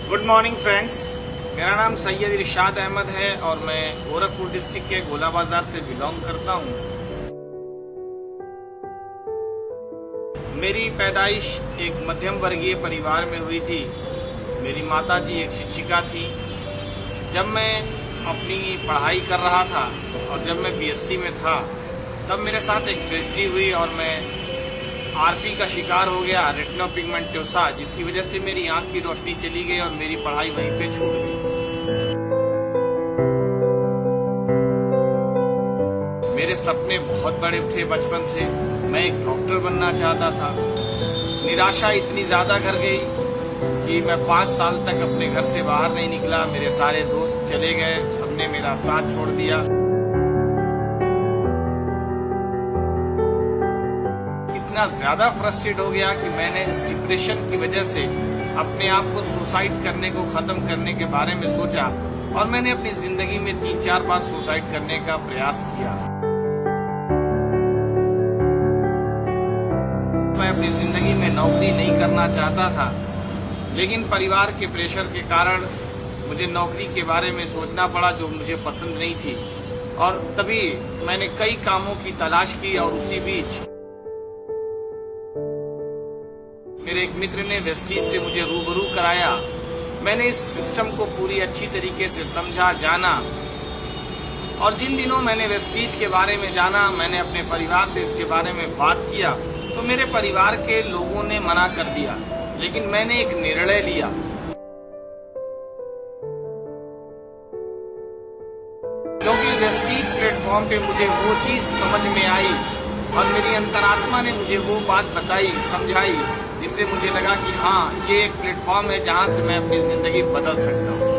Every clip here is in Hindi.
गुड मॉर्निंग फ्रेंड्स, मेरा नाम सैयद इरशाद अहमद है और मैं गोरखपुर डिस्ट्रिक्ट के गोला बाजार से बिलोंग करता हूं। मेरी पैदाइश एक मध्यम वर्गीय परिवार में हुई थी। मेरी माताजी एक शिक्षिका थी। जब मैं अपनी पढ़ाई कर रहा था और जब मैं बीएससी में था तब मेरे साथ एक ट्रेजेडी हुई और मैं आरपी का शिकार हो गया, रेटिनो पिगमेंटोसा, जिसकी वजह से मेरी आंख की रोशनी चली गई और मेरी पढ़ाई वहीं पे छूट गई। मेरे सपने बहुत बड़े थे बचपन से। मैं एक डॉक्टर बनना चाहता था। निराशा इतनी ज्यादा घर गई कि मैं 5 साल तक अपने घर से बाहर नहीं निकला। मेरे सारे दोस्त चले गए, सबने मेरा साथ छोड़ दिया। इतना ज्यादा फ्रस्ट्रेट हो गया कि मैंने इस डिप्रेशन की वजह से अपने आप को सुसाइड करने को खत्म करने के बारे में सोचा और मैंने अपनी जिंदगी में 3-4 बार सुसाइड करने का प्रयास किया। मैं अपनी जिंदगी में नौकरी नहीं करना चाहता था, लेकिन परिवार के प्रेशर के कारण मुझे नौकरी के बारे में सोचना पड़ा जो मुझे पसंद नहीं थी। और तभी मैंने कई कामों की तलाश की और उसी बीच मेरे एक मित्र ने वेस्टीज से मुझे रूबरू कराया। मैंने इस सिस्टम को पूरी अच्छी तरीके से समझा, जाना, और जिन दिनों मैंने वेस्टीज के बारे में जाना, मैंने अपने परिवार से इसके बारे में बात किया तो मेरे परिवार के लोगों ने मना कर दिया। लेकिन मैंने एक निर्णय लिया। क्योंकि वेस्टीज प्लेटफॉर्म पे मुझे वो चीज समझ में आई और मेरी अंतरात्मा ने मुझे वो बात बताई, समझाई, जिससे मुझे लगा कि हाँ, ये एक प्लेटफॉर्म है जहां से मैं अपनी जिंदगी बदल सकता हूँ।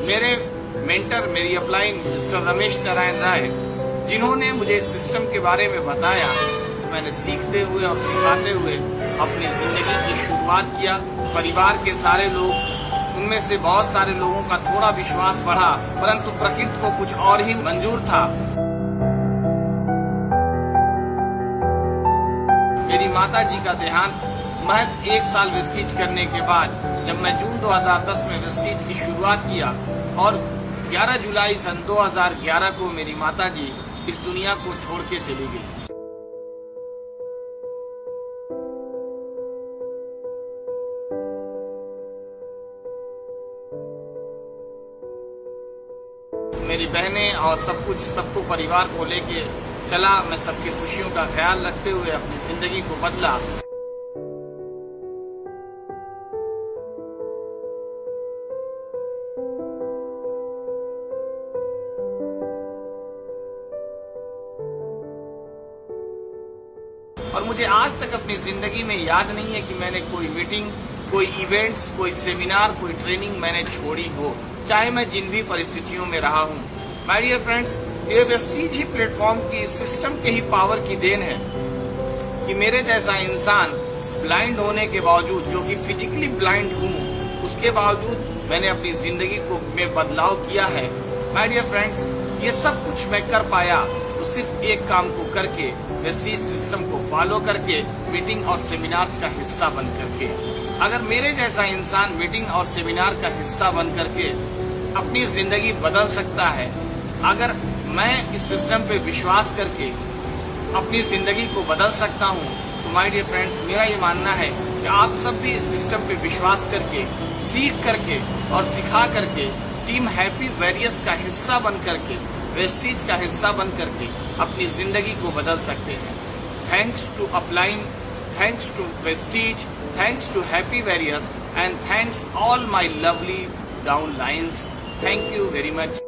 मेरे मेंटर, मेरी अपलाइन मिस्टर रमेश नारायण राय, जिन्होंने मुझे इस सिस्टम के बारे में बताया, मैंने सीखते हुए और सिखाते हुए अपनी जिंदगी की शुरुआत किया। परिवार के सारे लोग, उनमें से बहुत सारे लोगों का थोड़ा विश्वास बढ़ा, परंतु प्रकृति को कुछ और ही मंजूर था। मेरी माताजी का देहांत महज 1 साल वेस्टीज करने के बाद, जब मैं जून 2010 में वेस्टीज की शुरुआत किया और 11 जुलाई सन 2011 को मेरी माताजी इस दुनिया को छोड़ के चली गई। मेरी बहनें और सब कुछ, सबको परिवार को लेके चला। मैं सबकी खुशियों का ख्याल रखते हुए अपनी जिंदगी को बदला। और मुझे आज तक अपनी जिंदगी में याद नहीं है कि मैंने कोई मीटिंग, कोई इवेंट्स, कोई सेमिनार, कोई ट्रेनिंग मैंने छोड़ी हो, चाहे मैं जिन भी परिस्थितियों में रहा हूँ। माय डियर फ्रेंड्स, ये वेस्टीज ही प्लेटफॉर्म की, सिस्टम के ही पावर की देन है कि मेरे जैसा इंसान ब्लाइंड होने के बावजूद, जो कि फिजिकली ब्लाइंड हूँ, उसके बावजूद मैंने अपनी जिंदगी को में बदलाव किया है। माय डियर फ्रेंड्स, ये सब कुछ मैं कर पाया तो सिर्फ एक काम को करके, वेस्टीज सिस्टम को फॉलो करके, मीटिंग और सेमिनार्स का हिस्सा बन करके। अगर मेरे जैसा इंसान मीटिंग और सेमिनार का हिस्सा बन करके अपनी जिंदगी बदल सकता है, अगर मैं इस सिस्टम पे विश्वास करके अपनी जिंदगी को बदल सकता हूँ, तो माय डियर फ्रेंड्स, मेरा ये मानना है कि आप सब भी इस सिस्टम पे विश्वास करके, सीख करके और सिखा करके टीम हैप्पी वेरियस का हिस्सा बन करके, वेस्टीज का हिस्सा बन करके अपनी जिंदगी को बदल सकते हैं। Thanks to upline, thanks to Vestige, thanks to Happy Various, and thanks all my lovely downlines. Thank you very much.